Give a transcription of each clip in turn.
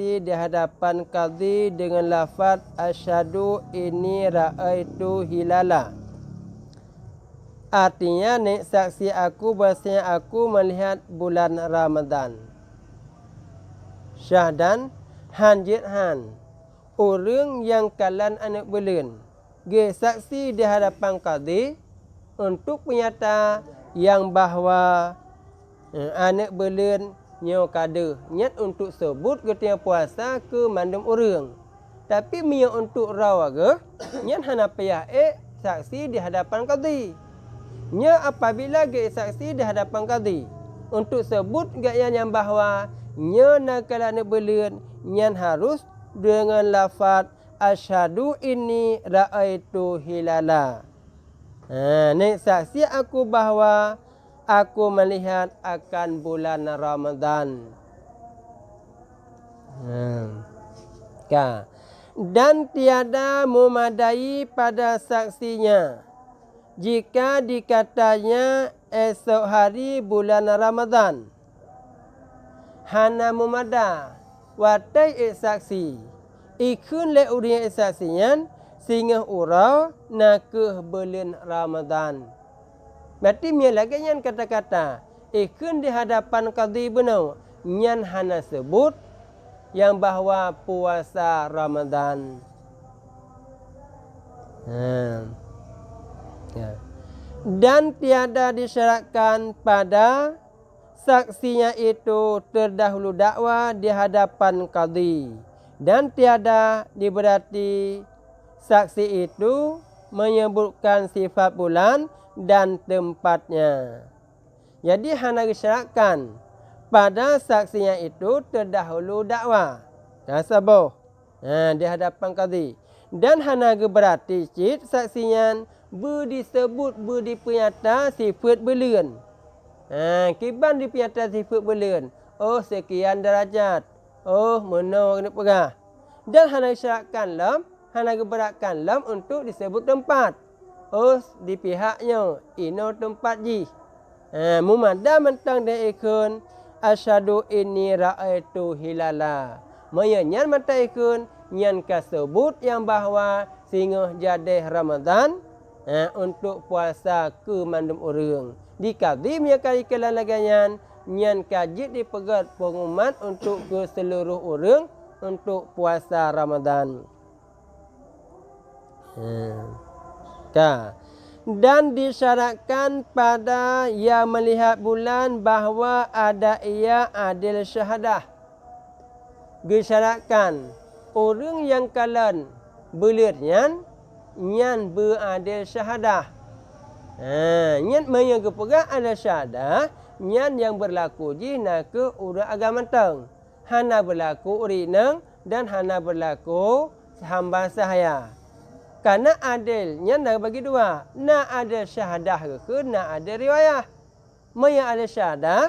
bersaksi di hadapan qadhi dengan lafaz asyhadu inni ra'aitu hilala. Artinya nek saksi aku bahasanya aku melihat bulan Ramadan. Syahdan hanjit han. Orang yang kalan anak belen. Ge saksi di hadapan qadhi untuk menyata yang bahawa anak belen nyo kada nyat untuk sebut ketika puasa ke mandum orang. Tapi mia untuk rawaga nyat hana payah saksi di hadapan qadhi. Nya apabila ge saksi di hadapan qadhi untuk sebut gak yang bahawa nya nakal anak belen nyan harus dengan lafaz asyhadu inni ra'aitu hilala. Nek saksi aku bahawa aku melihat akan bulan Ramadan. Dan tiada memadai pada saksinya jika dikatanya esok hari bulan Ramadan. Hana memada watai saksi. Ikun le urian saksinya sehingga urau nakeh bulan Ramadan. Berarti mia lagi yang kata-kata ikun di hadapan qadhi benau nyan hana sebut yang bahawa puasa Ramadan. Dan tiada disyaratkan pada saksinya itu terdahulu dakwa di hadapan qadhi. Dan tiada diberati saksi itu menyebutkan sifat bulan dan tempatnya. Jadi hana disyaratkan pada saksinya itu terdahulu dakwa. Saboh. Di hadapan qadhi. Dan hana berarti cit saksinya berdisebut berdipenyata sifat bulan. Kiban dipenyata sifat bulan. Oh sekian derajat. Oh menau kena pegah. Dan hana disyaratkan lam, hana geberatkan lam untuk disebut tempat. Oh di pihaknya ino tempat ji. Mumada mentang dia ikun asyhadu inni ra'aitu hilala. Menyanyian mata ikun nyan kasebut yang bahawa sehingga jadi Ramadan untuk puasa ke mandum orang. Di qadhi nya kali kelan laganyan nyan kajit dipegat pengumuman untuk ke seluruh orang untuk puasa Ramadan. Dan disyaratkan pada yang melihat bulan bahawa ada ia adil syahadah. Disyaratkan orang yang kalan belirnya nyan beradil syahadah. Nyan yang kepegah ada syahadah nyan yang berlaku ji nak ke urang agama teng. Hana berlaku urinang dan hana berlaku hamba sahaya. Karena adil nyan dah bagi dua. Nak ada syahadah ke nak ada riwayah. Yang ada syahadah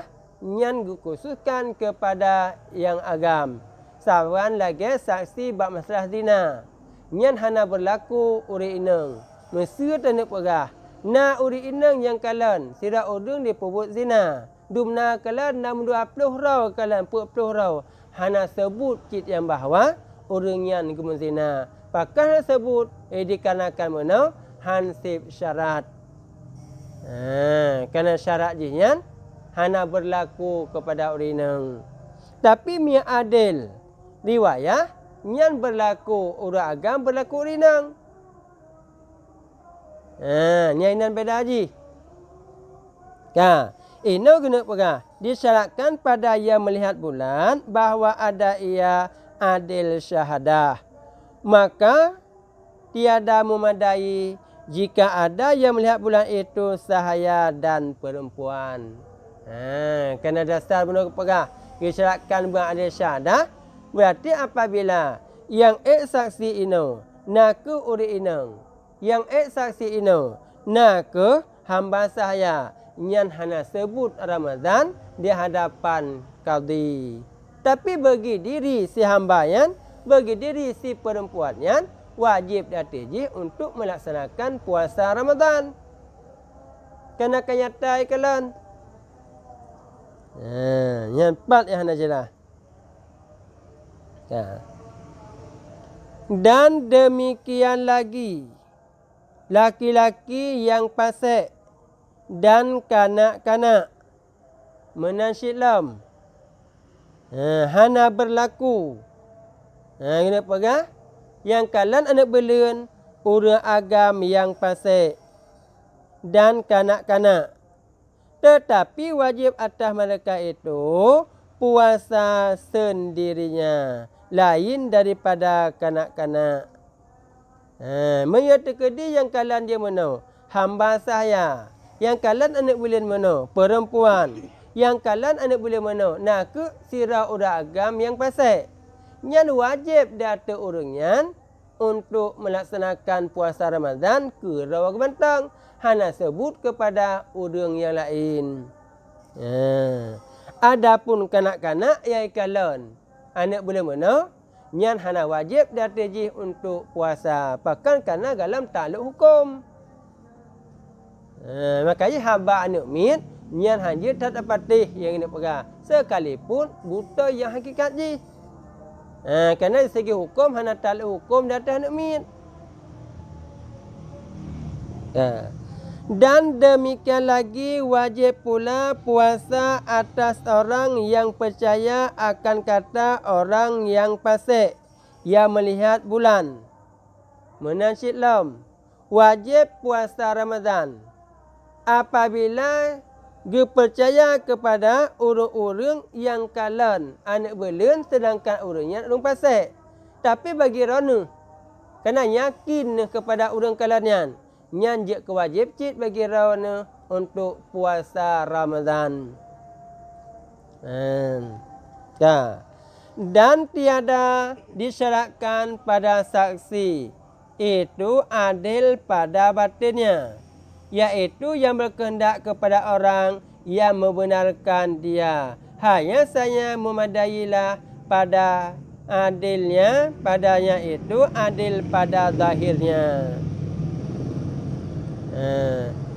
nyan dikhususkan kepada yang agam. Sawan lagi saksi bab masalah zina. Nyan hana berlaku uri inang. Mesir tanah pegah. Na uri inang yang kalan. Sira orang diperbuat zina. Dumna kalan 60 rau kalan 40 rau. Hana sebut cit yang bahawa orang yang gemen zina. Pakar sebut dikarenakan menau hansip syarat. Kerana syarat jinyan hana berlaku kepada uri inang. Tapi mia adil. Riwayah nyan berlaku urang agam berlaku rinang. Nyainan beda haji. Ino guna pegah. Disyaratkan pada ia melihat bulan bahawa ada ia adil syahadah. Maka tiada memadai jika ada yang melihat bulan itu sahaya dan perempuan. Kerana dasar guna pegah. Disyaratkan bulan adil syahadah. Berarti apabila yang saksi ino nak ke uri inang, yang saksi ino nak ke hamba sahaya, nyan hana sebut Ramadan di hadapan qadhi. Tapi bagi diri si hambayan, bagi diri si perempuannya wajib datiji untuk melaksanakan puasa Ramadan. Kena kenyatai kalan. Yang empat yang hana jelas. Ya. Dan demikian lagi laki-laki yang fasik dan kanak-kanak menasyilam hana berlaku. Kena pegang yang kalan anak belen urang agam yang fasik dan kanak-kanak. Tetapi wajib atas mereka itu puasa sendirinya, lain daripada kanak-kanak. Menyatakan yang kalan dia mana? Hamba saya. Yang kalan anak bulan mana? Perempuan. Yang kalan anak bulan mana? Nak ke sirah orang agam yang fasik. Yang wajib data orangnya untuk melaksanakan puasa Ramadan ke rawa kebantang. Hana sebut kepada orang yang lain. Adapun kanak-kanak yang kalan anak bulan mana? Nyan hana wajib datiji untuk puasa. Bahkan kerana dalam takluk hukum. Makanya hamba anak mit, nyan hanya tak dapat yang nak pegang. Sekalipun buta yang hakikat ji. Kerana dari segi hukum, hana takluk hukum datang anak mit. Dan demikian lagi wajib pula puasa atas orang yang percaya akan kata orang yang fasik yang melihat bulan. Menasyid lam. Wajib puasa Ramadan apabila dia percaya kepada orang-orang yang kalan anak belen sedangkan orangnya orang fasik. Tapi bagi rona kena yakin kepada orang kalannya. Nyan je kewajib cit bagi rawana untuk puasa Ramadan. Dan tiada disyaratkan pada saksi itu adil pada batinnya, iaitu yang berkehendak kepada orang yang membenarkan dia. Hanya saja memadailah pada adilnya, padanya itu adil pada zahirnya.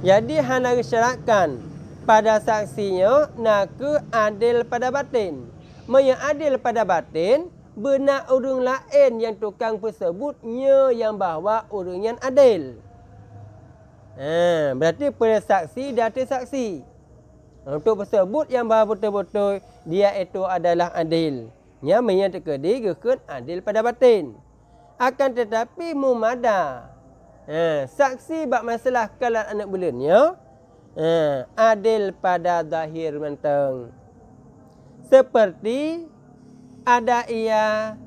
Jadi hana disyaratkan pada saksinya nak ke adil pada batin. Yang adil pada batin benar orang lain yang tukang tersebutnya yang bahawa orang yang adil. Berarti pada saksi data saksi. Untuk tersebut yang bahawa betul-betul dia itu adalah adil. Yang menyatakan dia adil pada batin. Akan tetapi mumada. Saksi bab masalah kalat anak bulannya adil pada zahir mentang. Seperti ada ia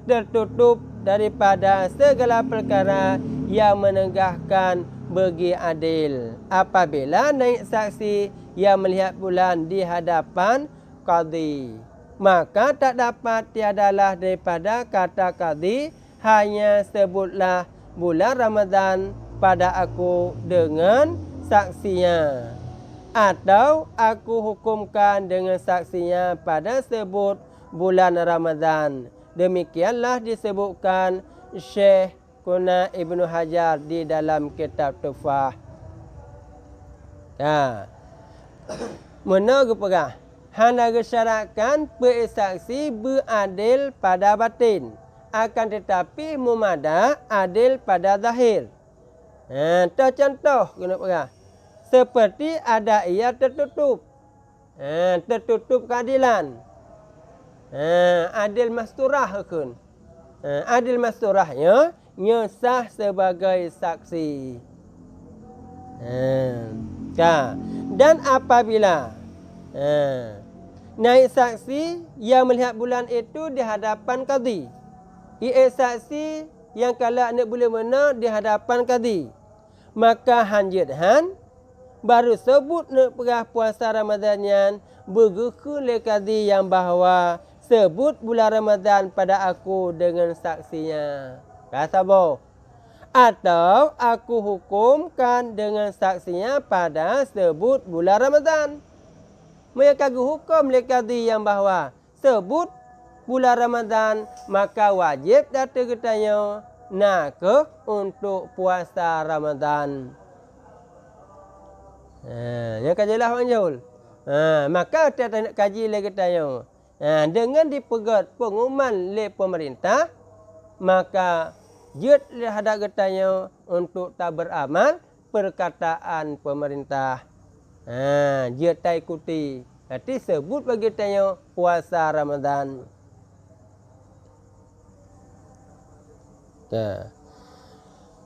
tertutup daripada segala perkara yang menegahkan bagi adil. Apabila naik saksi yang melihat bulan di hadapan qadhi, maka tak dapat tiadalah daripada kata qadhi, hanya sebutlah bulan Ramadan pada aku dengan saksinya, atau aku hukumkan dengan saksinya pada sebut bulan Ramadan. Demikianlah disebutkan Syekh Kuna Ibnu Hajar di dalam kitab Tufah. Mana gepegah? Hana gesyaratkan persaksi beradil pada batin. Akan tetapi mumada adil pada zahir. Tercontoh kena pegang. Seperti ada ia tertutup. Tertutup keadilan. Adil masturah kun. Adil masturahnya nyesah sebagai saksi. Dan apabila naik saksi yang melihat bulan itu di hadapan qadhi. Ia saksi yang kalau anak boleh mana di hadapan qadhi. Maka hanjithan baru sebut nak perah puasa Ramadannya bergeku le qadhi yang bahawa sebut bulan Ramadan pada aku dengan saksinya. Kata boh. Atau aku hukumkan dengan saksinya pada sebut bulan Ramadan. Mereka hukum le qadhi yang bahawa sebut bulan Ramadan, maka wajib datang ketanya nak ke untuk puasa Ramadan. Yang kajilah Wan Jul. Maka kita nak kaji lagi tanya. Dengan dipegat pengumuman oleh pemerintah, maka jut hadap getanya untuk tak beramal perkataan pemerintah. Jut tak ikuti. Nanti sebut bagi tanya puasa Ramadan.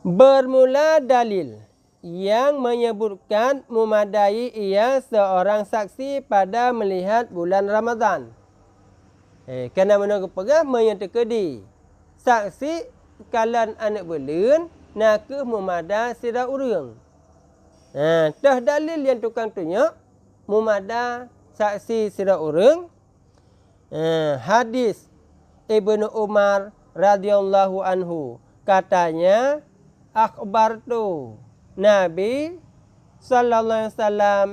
Bermula dalil yang menyebutkan memadai ia seorang saksi pada melihat bulan Ramadan. Kerana menunggu pegah menyertakedi. Saksi kalan anak belun nak memada sira urang. Tah dalil yang tukang tunjuk memada saksi sira urang. Hadis Ibnu Umar radhiyallahu anhu katanya akhbar tu Nabi sallallahu alaihi wasallam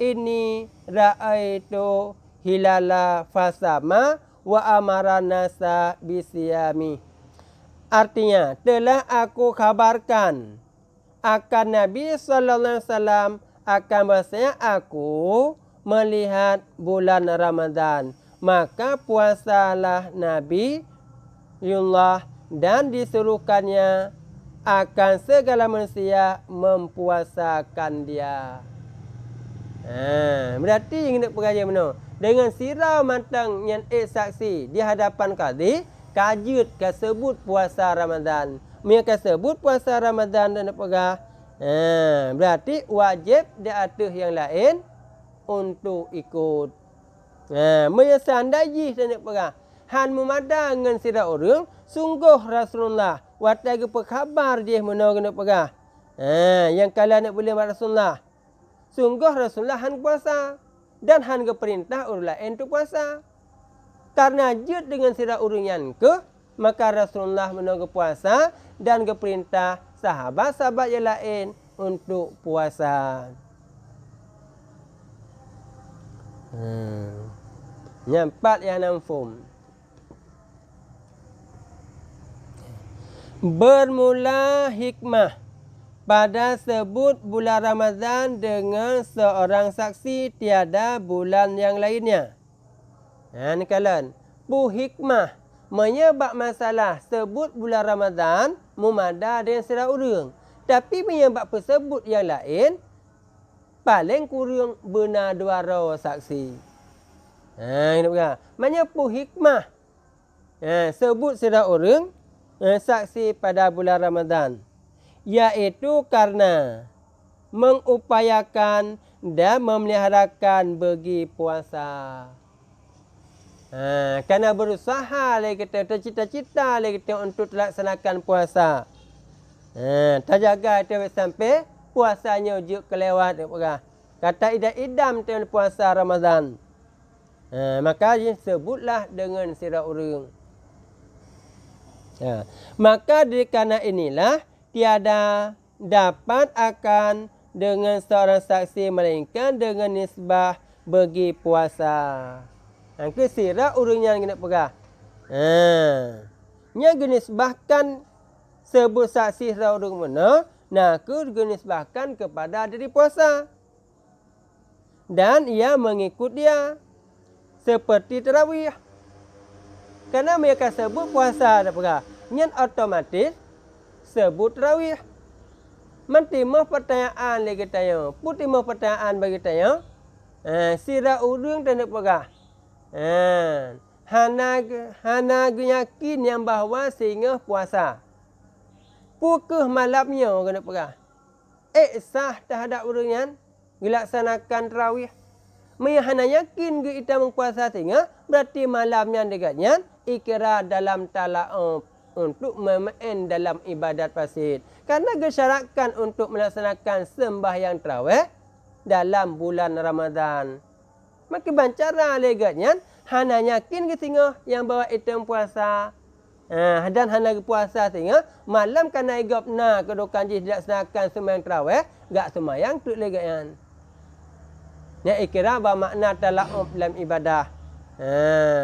ini raaitu hilala fasama wa amara nasa bisiyami. Artinya, telah aku kabarkan akan Nabi sallallahu alaihi wasallam akan bahasanya aku melihat bulan Ramadan. Maka puasalah Nabi Yullah dan disuruhkannya akan segala manusia mempuasakan dia. Berarti yang nak pengajian mana? Dengan sirau matang yang saksi di hadapan qadi, kajut ka sebut puasa Ramadan. Mereka sebut puasa Ramadan dan nak pegah. Berarti wajib dia atur yang lain untuk ikut. Menyesandai dan nak pegah. Han memada dengan sirau orang, sungguh Rasulullah watai berkhabar dia mana kena pegah. Yang kalian nak boleh Rasulullah. Sungguh Rasulullah han puasa dan han ke perintah orang lain tu puasa. Karena jut dengan sirah urang yang ke, maka Rasulullah menunggu puasa dan ke perintah sahabat-sahabat yang lain untuk puasa. Nyampat yang namfum. Bermula hikmah pada sebut bulan Ramadan dengan seorang saksi tiada bulan yang lainnya. Ni kalian. Bu hikmah menyebab masalah sebut bulan Ramadan memada dengan sirah urang. Tapi menyebab persebut yang lain paling kurang benar dua saksi. Maknanya bu hikmah sebut sirah urang saksi pada bulan Ramadan. Iaitu karena mengupayakan dan memeliharakan bagi puasa. Kerana berusaha lagi kita, tercita-cita lagi kita untuk melaksanakan puasa. Terjaga kita sampai puasanya ujuk kelewat. Kata idam-idam dengan puasa Ramadan. Maka sebutlah dengan sirah urang. Maka kerana inilah tiada dapat akan dengan seorang saksi melainkan dengan nisbah bagi puasa. Ke sirah urangnya nak pegah. Nya genisbahkan sebut saksi sirah urang mana, nak genisbahkan kepada diri puasa. Dan ia mengikut dia seperti tarawih. Kerana mereka sebut puasa nak pegah. Nya otomatis sebut tarawih. Mentimah pertanyaan lagi tanya. Putimah pertanyaan bagi tanya. Sirah urang dan nak pegah. Hana yakin yang bahawa sehingga puasa. Pukul malamnya kena pegah. Sah terhadap urang yang dilaksanakan tarawih. Hana yakin kita mempuasa sehingga berarti malamnya dekatnya ikrar dalam tala'ub untuk memain dalam ibadat fasid. Karena gesyaratkan untuk melaksanakan sembahyang tarawih dalam bulan Ramadan. Maka bancara legatnya hana yakin ke tengah yang bawa item puasa. Dan hana puasa tengah malam kana igapna kedukan jih dilaksanakan sembahyang tarawih gak sembahyang tu legatnya. Ya ikra bermakna tala'ub dalam ibadah.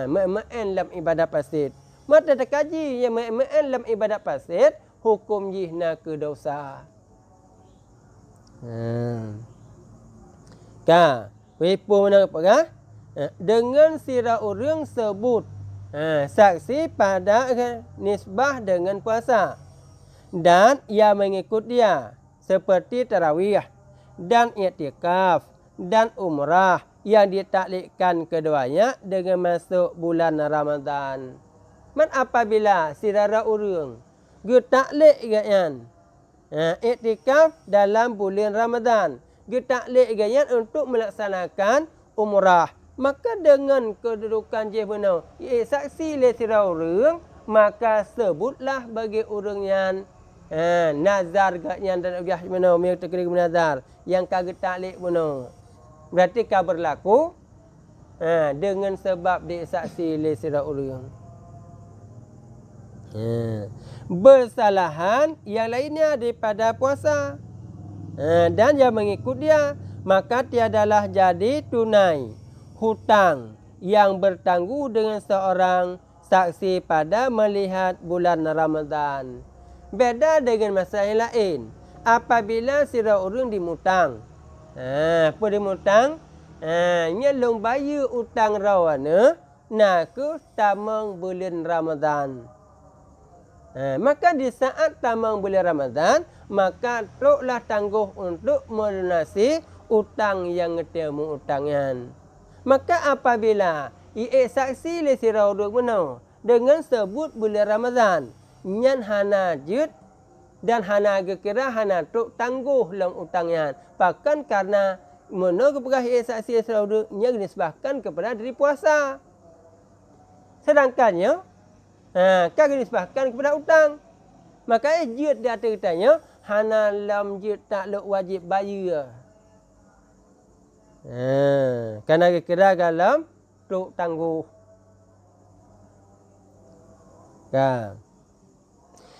Memain dalam ibadah fasid. Mata terkaji yang memain dalam ibadat fasid, hukum jihna ke dosa. Wipu mana pegah? dengan sira urang sebut saksi pada nisbah dengan puasa dan ia mengikut dia seperti tarawih dan i'tikaf dan umrah yang ditaklidkan keduanya dengan masuk bulan Ramadan. Man apabila sira urang ge taklid gayan i'tikaf dalam bulan Ramadan, ge taklid gayan untuk melaksanakan umrah, maka dengan kedudukan je benar saksi le sira urang, maka sebutlah bagi urang yang nazar gayan dan ugah benar me tekrik nazar yang kagak taklid benar. Berarti kau berlaku dengan sebab dia saksi le sira urang. Bersalahan yang lainnya daripada puasa dan yang mengikut dia, maka tiadalah jadi tunai hutang yang bertangguh dengan seorang saksi pada melihat bulan Ramadan. Beda dengan masalah lain. Apabila sira urang dimutang, apa dimutang? Nyelong bayar utang rawana nak ke tamang bulan Ramadan. Maka di saat tamang bulan Ramadan, maka teruklah tangguh untuk melunasi utang yang ngetemu utangan. Maka apabila saksi le sira urang benar dengan sebut bulan Ramadan, nyan hana jut dan hana gekira hana truk tangguh lang utangnya. Bahkan karena menurut pegah saksi sira urang nya dinisbahkan kepada diri puasa. Sedangkannya kagak dinisbahkan kepada utang. Maka jut dia katanya hana lam jut tak luk wajib bayar. Karena kira dalam truk tangguh.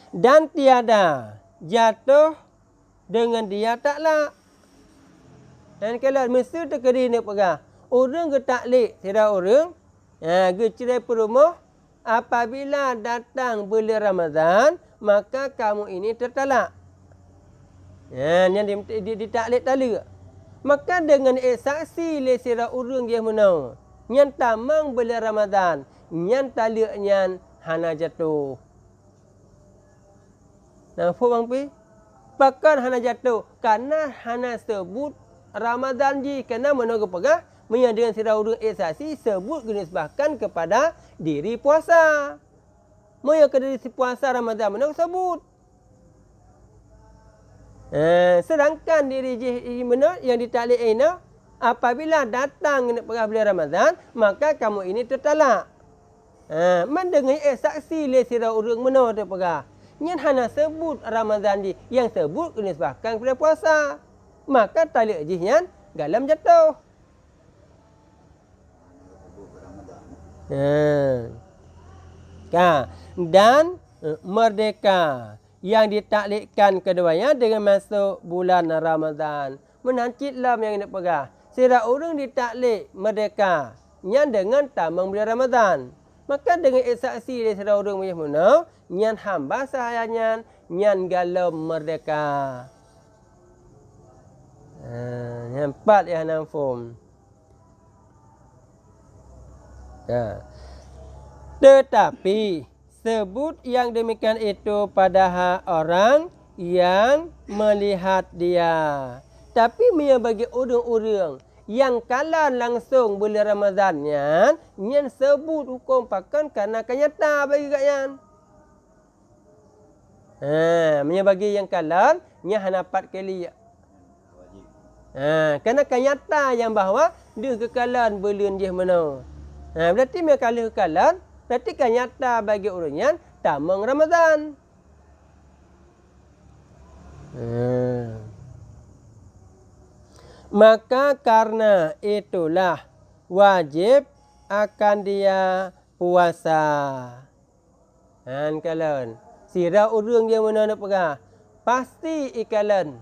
Dan tiada jatuh dengan dia taklah. Dan kalau mesti terkedi ni pegah. Orang ke taklid sira urang ge cerai perumah apabila datang bulan Ramadan, maka kamu ini tertalak. Yang ditaklid tala. Maka dengan saksi le sira urang dia menau. Nyan tamang bulan Ramadan, nyan talak nyan hana jatuh. Nampak bang pi? Bahkan hana jatuh karena hana sebut Ramadan ji, kerana menurut pegah dengan sira urang saksi sebut dinisbahkan kepada diri puasa. Moyo ke diri puasa Ramadan menurut sebut. Sedangkan diri menurut yang ditaklid ini apabila datang pegah bulan Ramadan, maka kamu ini tertalak. Mendengar saksi le sira urang menurut pegah. Nyan hana sebut Ramadan di yang sebut dinisbahkan kepada puasa. Maka talak ji nyan galam jatuh. Dan merdeka yang ditaklidkan keduanya dengan masuk bulan Ramadan. Menancitlah yang nak pegah. Sira urang ditaklid merdeka nyan dengan tamang bulan Ramadan. Maka dengan saksi dari sira urang punya munau, nyan hamba sahayanya nyan galam merdeka. Yang empat yang namfum. Tetapi sebut yang demikian itu pada orang yang melihat dia. Tapi bagi orang-orang yang kalah langsung bulan Ramadannya, nyan sebut hukum pakan karena kenyata bagi kayan. Bagi yang kalah, nyan hana 4 kali. Kerana kenyata yang bahawa dia kekalan bulan dia mana. Berarti mereka kalah kekalan, berarti kenyata bagi orang yang tamang Ramadan. Maka karena itulah wajib akan dia puasa. Kalan. Sira urang dia mana nak pegah. Pasti ikalan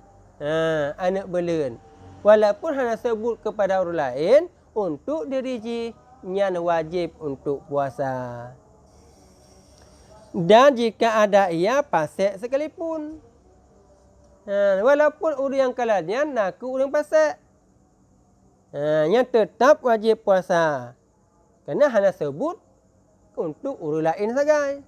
anak bulan. Walaupun hanya sebut kepada orang lain, untuk diri ji nyan wajib untuk puasa. Dan jika ada ia pasek sekalipun. Walaupun orang yang kalanya naku orang pasek. Yang tetap wajib puasa. Kerana hanya sebut untuk urus lain saja.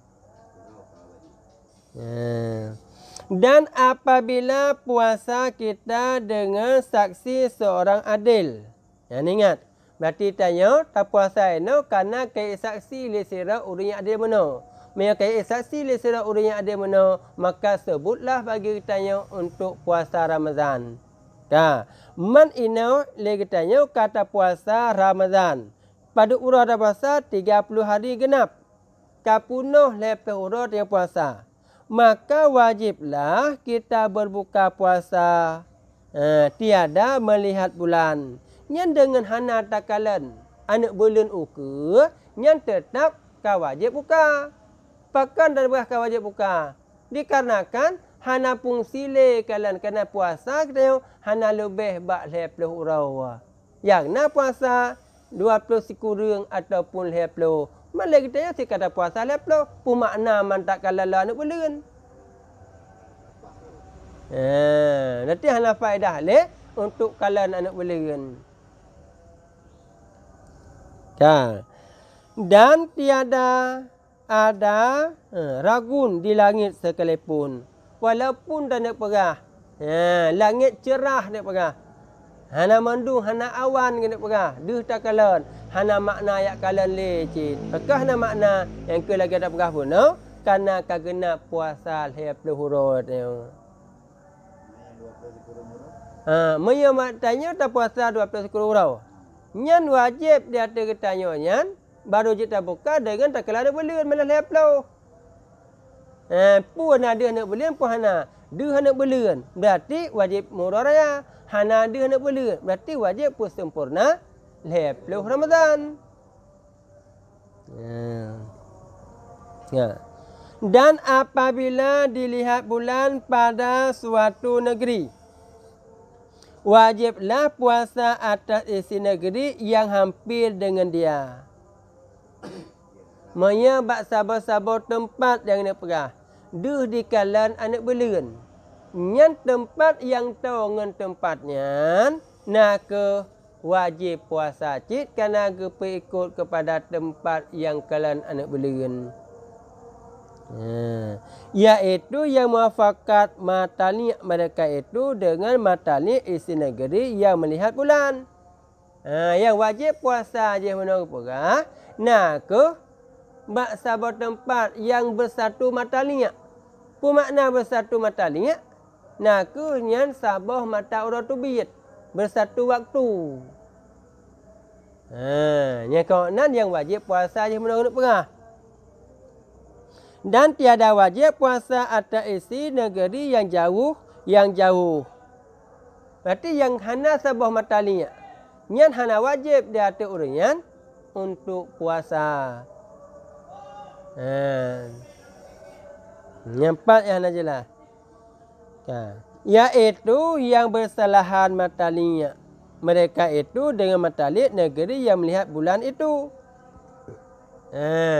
Dan apabila puasa kita dengan saksi seorang adil. Yang ingat. Berarti tanya, tak puasa ini kerana kaya saksi lesera orang yang adil mana. Mereka kaya saksi lesera orang yang adil mana. Maka sebutlah bagi tanya untuk puasa Ramadan. Man ina lagi tanya kata puasa Ramadan. Pada urut ada puasa 30 hari genap. Kapunuh lepas urut yang puasa. Maka wajiblah kita berbuka puasa. Tiada melihat bulan. Yang dengan hana takalan anak bulan uka, yang tetap kau wajib buka. Pakan dan beras kau wajib buka. Dikarenakan hana pun sile kalian kena puasa kita hana lebih bak 20 urau. Yang na puasa 20 sikurung ataupun 20. Malah kita si kata puasa 20 pun makna man tak kalala anak bulan. Nanti hana faedah le untuk kalian anak bulan. Dan tiada ada ragun di langit sekalipun. Walaupun tak nak perah. Langit cerah nak perah. Hana mendung, hana awan nak perah. Duh tak kalan. Hana makna yak kalan lecit. Maka hana makna yang ke lagi tak perah pun. No? Karena kagena puasa 20 huruf. Maya tanya tak puasa 20 huruf. Nyan wajib dia ada tanya nyan. Baru kita buka dengan tak kala ada belian malah leplau. Pun ada nak belian pun hana. Dia nak belian. Berarti wajib murah raya. Hana dia nak belian. Berarti wajib pun sempurna. Leplau Ramadan. Dan apabila dilihat bulan pada suatu negeri. Wajiblah puasa atas isi negeri yang hampir dengan dia. Menyebab sabar-sabar tempat yang nak perah. Duh di kalan anak belian. Yang tempat yang tahu dengan tempatnya. Nak ke wajib puasa cik. Kerana ke ikut kepada tempat yang kalan anak belian. Iaitu yang muafakat matali mereka itu dengan matali isi negeri yang melihat bulan. Yang wajib puasa je menurut perah. Nak ke bak sabar tempat yang bersatu matalinya. Pun makna bersatu matalinya. Nak ke nyan sabar mata orang tu biyat. Bersatu waktu. Yang kawanan yang wajib puasa je menurut perah. Dan tiada wajib puasa atas isi negeri yang jauh. Berarti yang hana sabah matalinya. Yang hana wajib dia atas orang untuk puasa. Yang empat yang hana jelas. Iaitu yang bersalahan matalinya. Mereka itu dengan matali negeri yang melihat bulan itu.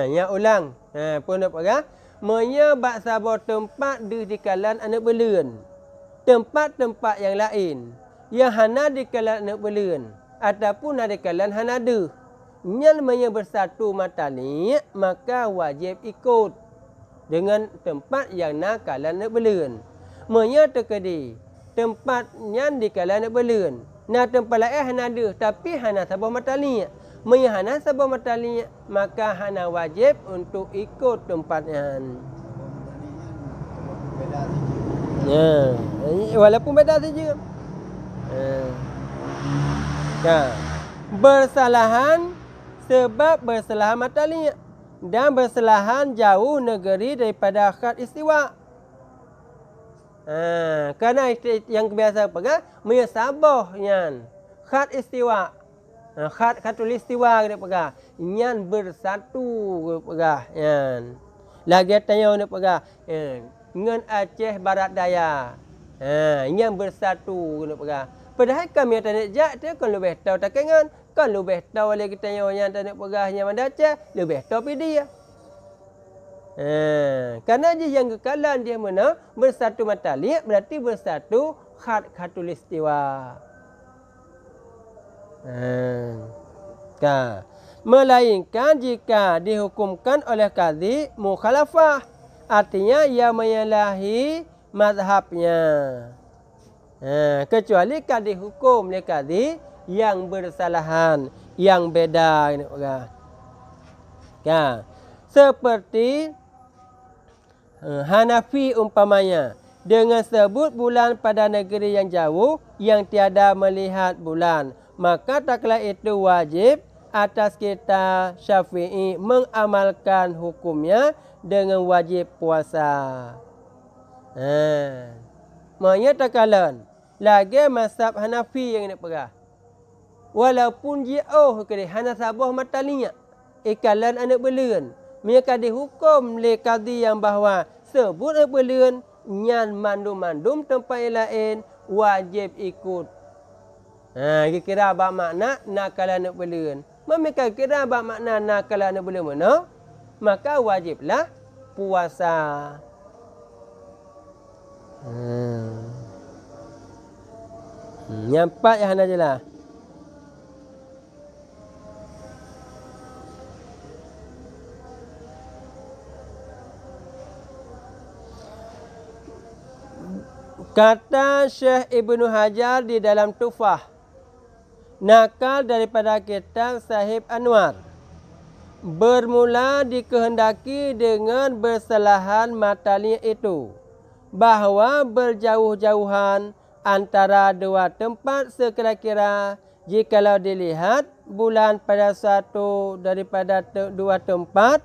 Yang ulang. Pun nak perah. Menyebab sabar tempat di kalan anak belian. Tempat-tempat yang lain. Yang hana di kalan anak belian. Ataupun ada kalan hana ada. Yang bersatu matali. Maka wajib ikut. Dengan tempat yang nak kalan anak belian. Terkedi. Tempat yang di kalan anak belian. Nah tempat lain hana ada. Tapi hana sabar matali. Hana sabar matali, maka hana wajib untuk ikut tempatnya. Walaupun beda saja. Bersalahan sebab bersalahan matali dan bersalahan jauh negeri daripada khat istiwa. Kerana yang biasa pegang sabarnya khat istiwa. Khatulistiwa kita pegah. Nyan bersatu kita pegah. Lagi tanya kita pegah. Ngan Aceh Barat Daya. Nyan bersatu kita pegah. Padahal kami yang tak jak tu kan lebih tahu tak kengan. Kan lebih tahu lagi tanya yang tak pegah yang mana Aceh. Lebih tahu pi dia. Kerana dia yang kekalan dia mana bersatu matali berarti bersatu khatulistiwa. Melainkan jika dihukumkan oleh qadhi mukhalafah, artinya ia menyalahi mazhabnya. Kecuali kalau dihukum oleh qadhi yang bersalahan, yang beda. Seperti Hanafi umpamanya, dengan sebut bulan pada negeri yang jauh yang tiada melihat bulan, maka tak kala itu wajib atas kita Syafi'i mengamalkan hukumnya dengan wajib puasa. Maknanya tak kala lagi mazhab Hanafi yang nak perah. Walaupun jauh ke hana sabah matalinya ikalan anak belen, mereka dihukum oleh qadhi yang bahawa sebut anak belen nyan mandum-mandum tempat yang lain wajib ikut. Kira apa makna nakalan anak belen. Mereka kira apa makna nakalan anak belen mana? Maka wajiblah puasa. Nyampak yang hana jelas. Kata Syekh Ibnu Hajar di dalam Tufah, nakal daripada kitab Sahib Anwar, bermula dikehendaki dengan bersalahan matali itu, bahawa berjauh-jauhan antara dua tempat sekira-kira jikalau dilihat bulan pada satu daripada dua tempat,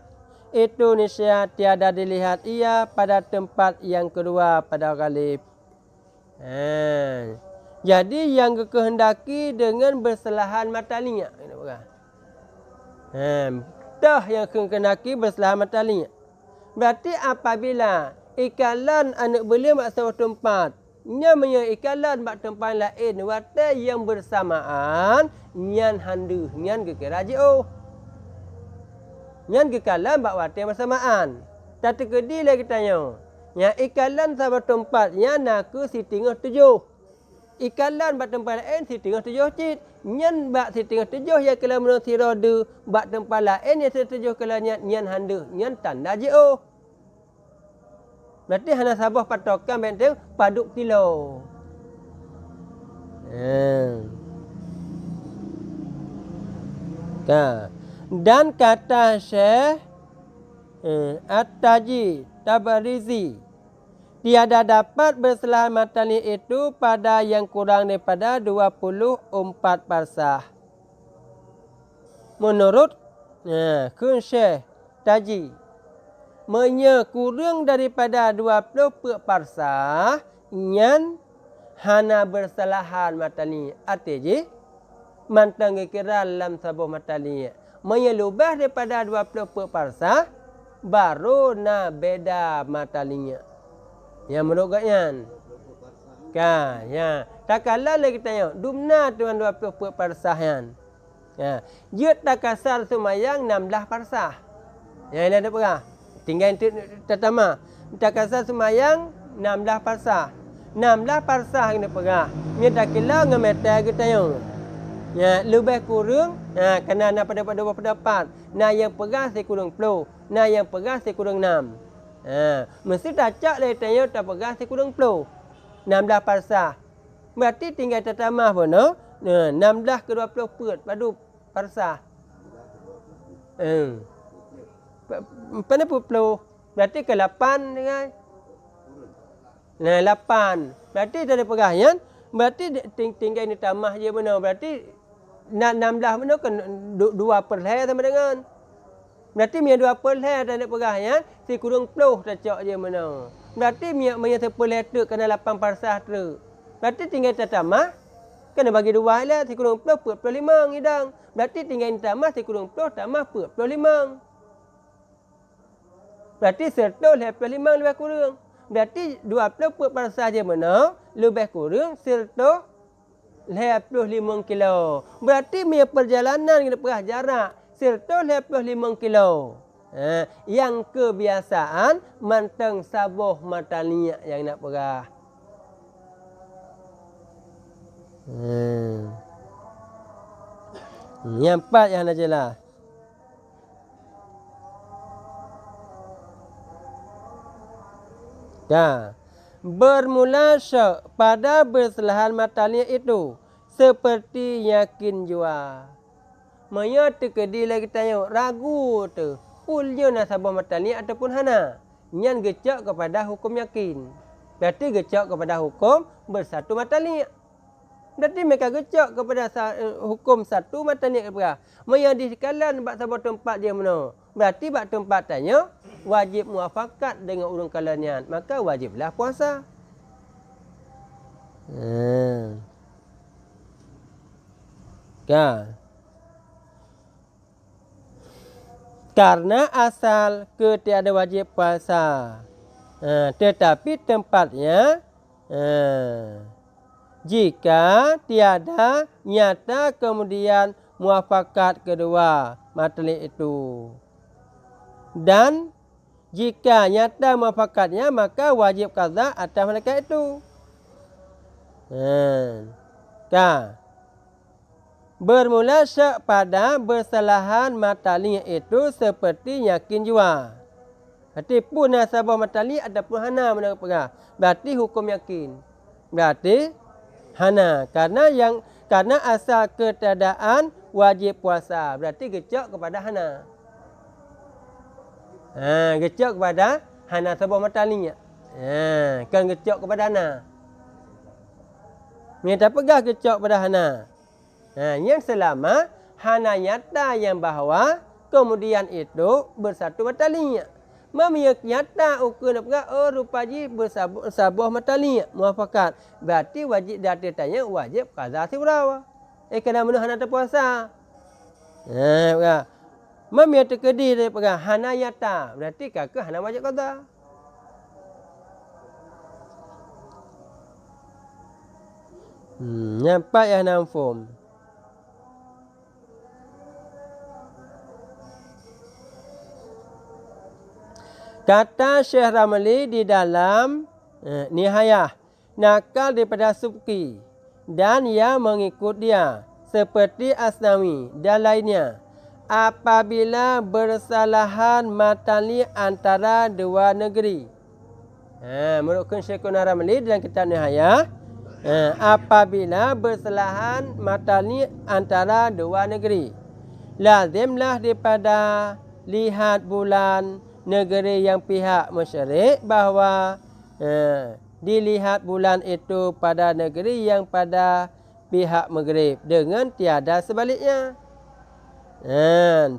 itu niscaya tiada dilihat ia pada tempat yang kedua pada ghalib. Jadi yang dikehendaki dengan bersalahan matalinya. Dah yang dikehendaki bersalahan matalinya. Berarti apabila ikalan anak belia mak satu tempat, nya ikalan mak tempat lain, wata yang bersamaan, nyan handu, nyan kekira jauh. Nyan kekalan mak wata yang bersamaan. Tapi kedi lagi tanya. Yang ikalan sama tempat yang naku si tinggal 7. Ikalan bak tempat lain si tinggal 7 cit. Nyan bak si tinggal 7 yang kalau menurut si roda bak tempat lain yang si 7 kalau nyan handu. Nyan tanda jauh. Berarti hanya sabah patokan benteng paduk kilo. Dan kata Syekh At-Taji Tabarizi, tiada dapat bersalahan matali itu pada yang kurang daripada 24 parsah. Menurut Kun Syekh Taji, kurang daripada 20 parsah, nyan hana bersalahan matali. Artinya, mantang kira dalam sabuh matali. Lebih daripada 20 parsah, baru na beda matalinya. Yang menurut yan. Ya. Tak kalah lagi tanya. Dumna tuan 20 parsah yan. Ya. Jut tak kasar semayang 16 parsah. Ya, ini ada perah. Tinggal itu tertama. Tak kasar semayang 16 parsah. 16 parsah ini perah. Ini tak kira ngemeter kita yang. Ya, lebih kurang, kena nak pada pendapat. Nah yang perah saya kurang 10. Nah yang perah saya kurang 6. Mesti tak cak lah tanya tak perah saya kurang 10. 16 parsah. Berarti tinggal tertamah pun, no? 16 ke 20 perut padu parsah. Pada 10. Berarti ke 8 dengan 8. Berarti dari perahnya, berarti tinggal ini tamah je benar. Berarti 16 benar kan 2 perleh sama dengan. Berarti minyak 2 perleh dan nak perahnya si kurang 10 tak cak je benar. Berarti minyak seperleh tu kena 8 parsah tu. Berarti tinggal tambah kena bagi 2 lah si kurang 10 per 5 ngidang. Berarti tinggal tambah si kurang 10 tambah per 5. Berarti 100 per 5 lebih kurang. Berarti 20 per parsah je benar lebih kurang 100 55 kilo. Berarti punya perjalanan kita perah jarak 155 kilo. Yang kebiasaan manteng sabuh matalinya yang nak perah. Yang empat yang dah jelas. Bermula syak pada berselahan matanya itu seperti yakin jua. Maya terkedi lagi tanya ragu tu. Pulnya nasabah matanya ataupun hana. Nyan gecak kepada hukum yakin. Berarti gecak kepada hukum bersatu matanya. Berarti mereka gecak kepada hukum satu matanya kepada. Maya di sekalan bak sabah tempat dia mana. Berarti bak tempat tanya wajib muafakat dengan urung kalanian, maka wajiblah puasa. Karena asal ketiada wajib puasa. Tetapi tempatnya jika tiada nyata kemudian muafakat kedua matlaib itu. Dan jika nyata muafakatnya maka wajib qada atas mereka itu. Bermula syak pada bersalahan matali itu seperti yakin jua. Berarti pun nasabah matali ataupun hana mana perah. Berarti hukum yakin. Berarti hana karena asal ketiadaan wajib puasa. Berarti gecak kepada hana. Gecak kepada hana sabah matalinya. Kan gecak kepada hana. Minta pegah gecak kepada hana. Yang selama hana nyata yang bahawa kemudian itu bersatu matalinya. Memang nyata ukur nak pegah rupaji bersabah matalinya muafakat. Berarti wajib dia tanya wajib qada sibrawa. Kena menuh hana terpuasa. Memang terkedi daripada hana yata. Berarti kakak hana wajib qada. Nampak yang namfum. Kata Syekh Ramli di dalam Nihayah, nakal daripada Subki dan yang mengikut dia seperti Asnawi dan lainnya. Apabila bersalahan matali antara dua negeri. Menurut Syekh Ramli dalam kitab Nihayah, apabila bersalahan matali antara dua negeri, lazimlah daripada lihat bulan negeri yang pihak masyrik bahawa dilihat bulan itu pada negeri yang pada pihak maghrib dengan tiada sebaliknya.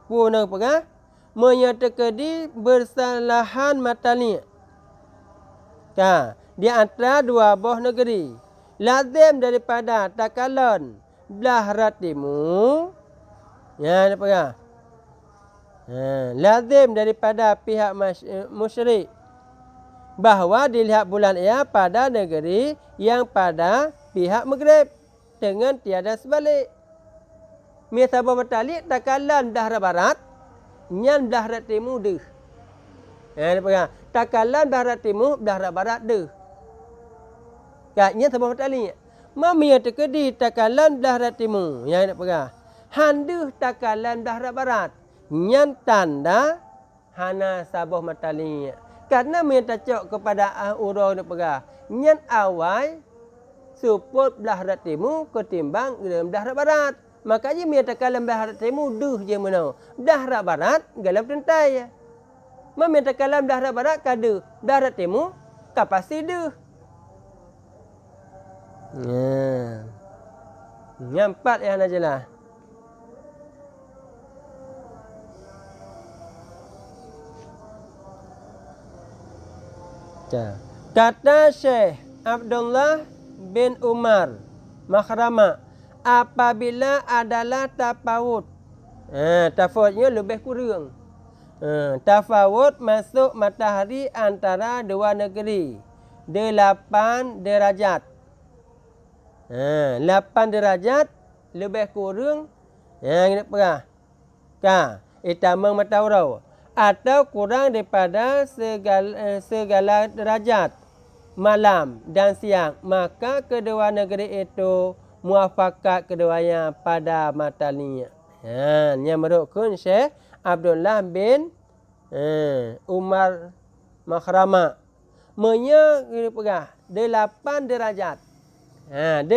Punang pegah menyatakan bersalahan matali di antara dua buah negeri. Lazim daripada takalan belah ratimu. Ada pegah. Lazim daripada pihak musyrik bahawa dilihat bulan ia pada negeri yang pada pihak maghrib dengan tiada sebalik. Misabah matalik takalan dahra barat nyan dahra timur deh. Takalan dahra timur dahra barat deh. Katnya sabah matalik. Mami terkedi takalan dahra timur yang nak perah. Handuh takalan dahra barat. Nyan tanda hana sabah matali. Karena minta cok kepada urang nak perah. Nyan awal support belah ratimu ketimbang belah barat. Makanya minta kalam belah ratimu duh je mana. Belah barat galam tentai. Meminta kalam belah barat kadu. Belah ratimu kapasi duh. Nyampat yang najalah. Kata Syekh Abdullah bin Umar Makhrama, apabila adalah tafawut, tafawutnya lebih kurang. Tafawut masuk matahari antara dua negeri 8 derajat. 8 derajat lebih kurang kita perah. Itamang matahari atau kurang daripada segala derajat malam dan siang, maka kedua negeri itu muafakat keduanya pada matalinya. Yang merukun Syekh Abdullah bin Umar Makhrama. Menya kena pegah 8 derajat. 8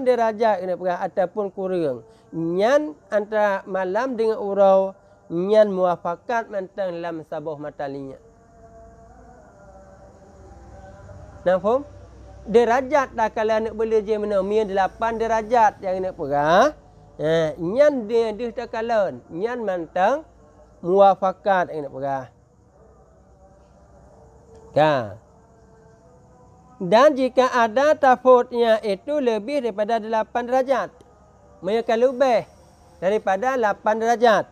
derajat kena pegah ataupun kurang. Nyan antara malam dengan urau, nyan muafakat mentang lam sabuh matalinya. Nampak? Derajat dah kalau nak boleh je mana? Mia 8 derajat yang nak pegah. Nyan dia tak kalan. Nyan mentang muafakat yang nak pegah. Dan jika ada tafutnya itu lebih daripada 8 derajat. Mereka lebih daripada 8 derajat.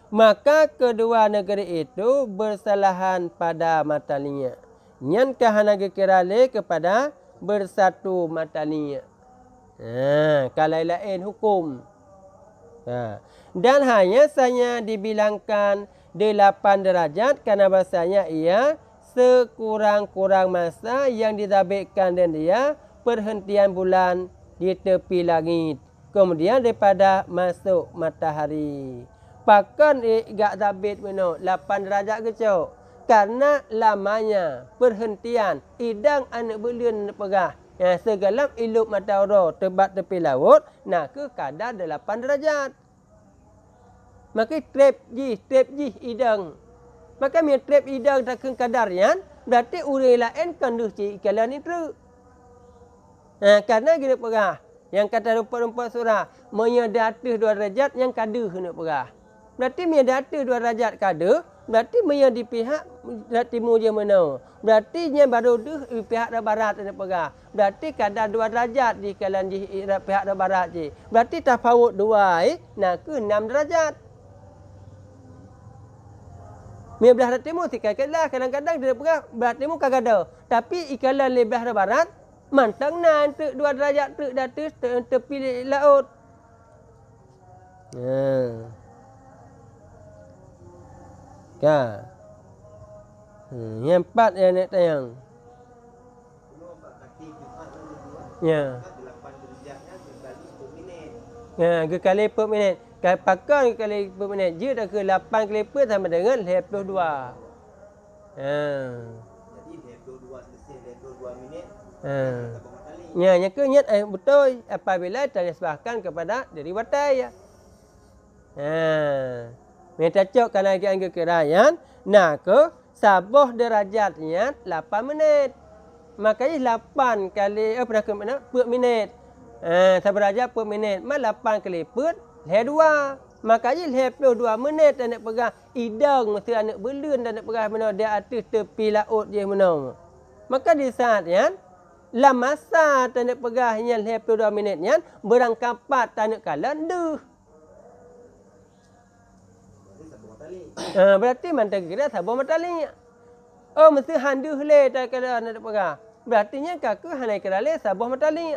Maka kedua negeri itu bersalahan pada matalinya. Nyan kahanaga kirale kepada bersatu matalinya. Kalau lain hukum. Dan hanya saja dibilangkan 8 derajat kerana bahasanya ia sekurang-kurang masa yang ditabitkan dan dia perhentian bulan di tepi langit. Kemudian daripada masuk matahari. Pakan gak tabit mana 8 derajat kecil. Karena lamanya perhentian idang anak bulan pegah. Segalam ilup matahari tebat tepi laut. Nah ke kadar 8 derajat. Maka trap ji idang. Maka dia trap idang tak kadarnya. Berarti orang lain kan cik ikalan itu. Karena gini pegah. Yang kata rupa-rupa surah. Menya di atas 2 derajat yang kada kena pegah. Berarti menya di atas 2 derajat kada. Berarti menya di pihak timur je mana. Berarti nya baru di pihak barat kena pegah. Berarti kadar 2 derajat di kalan di pihak barat je. Berarti tafawut 2 nak ke 6 derajat. Mia belah timur sikit-sikitlah. Kadang-kadang dia pegah belah timur kagak ada. Tapi ikalan le belah barat mantang nan 2 derajat tu datus tepi laut. Yang 4 yang nak tayang. Kekali per minit. Pakai kali per minit. Je dah ke 8 kali per sama dengan 22. Jadi 22 selesai 22 minit. Yang kenyat betul apabila ternisbahkan kepada diri watai. Minta cok kalau angka kirayan, nak ke sabuh derajatnya 8 minit. Makanya 8 kali per minit. Sabuh derajat per minit. 8 kali per 2. Makanya 22 minit dan nak pegang idang mesti anak belun dan nak pegang mana dia atas tepi laut je mana. Maka di saatnya la masa tak nak pegahnya 22 minitnya berangkapat tak nak kalan duh. Berarti mantap kira sabuh matali. Oh mesti handuh le tak kala nak pegah. Berarti nya kaku hanai kira le sabuh matali.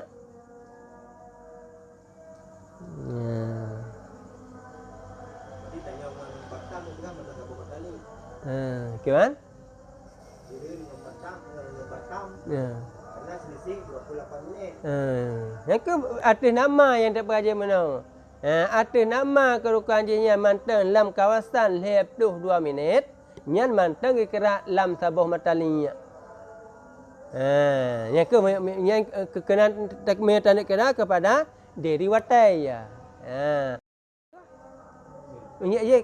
Gimana? Karena selisih 28 minit. Yang ke atas nama yang tak beraja mana? Atas nama kerukuan jenis mantang dalam kawasan 22 minit. Nyan mantang kira lam sabuh matalinya. Yang ke yang kekenaan takmir tanda kira kepada diri watai ya. Ya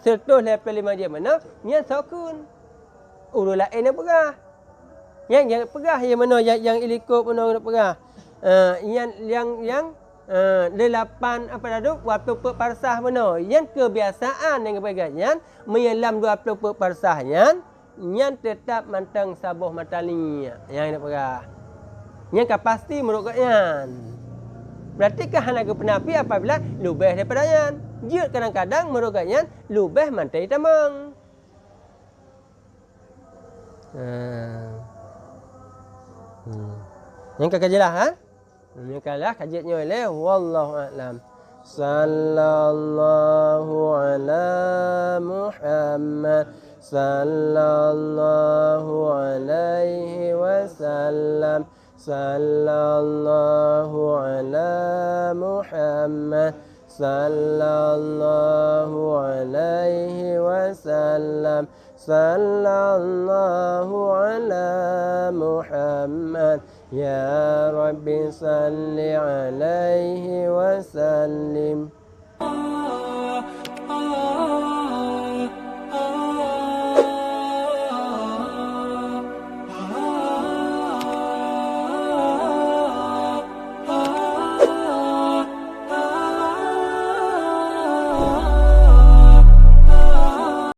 serta 5 je mana? Nyan sokun. Ulu lain yang pegah. Yang pegah yang mana yang ilikop mana nak pegah. Yang 8 apa dah waktu per parsah mana. Yang kebiasaan yang pegahnya menyelam 20 per parsahnya yang tetap mantang sabuh matali yang nak pegah. Yang pasti merukatnya. Berarti kahana ke penapi apabila lebih daripada yan. Dia kadang-kadang merukatnya lebih mantai tamang. Yang kajilah Yang kalah kajinya oleh wallahu a'lam. Sallallahu ala Muhammad sallallahu alaihi wasallam. Sallallahu ala Muhammad sallallahu alaihi wasallam. Sallallahu ala Muhammad. Ya Rabbi salli alaihi wasallim.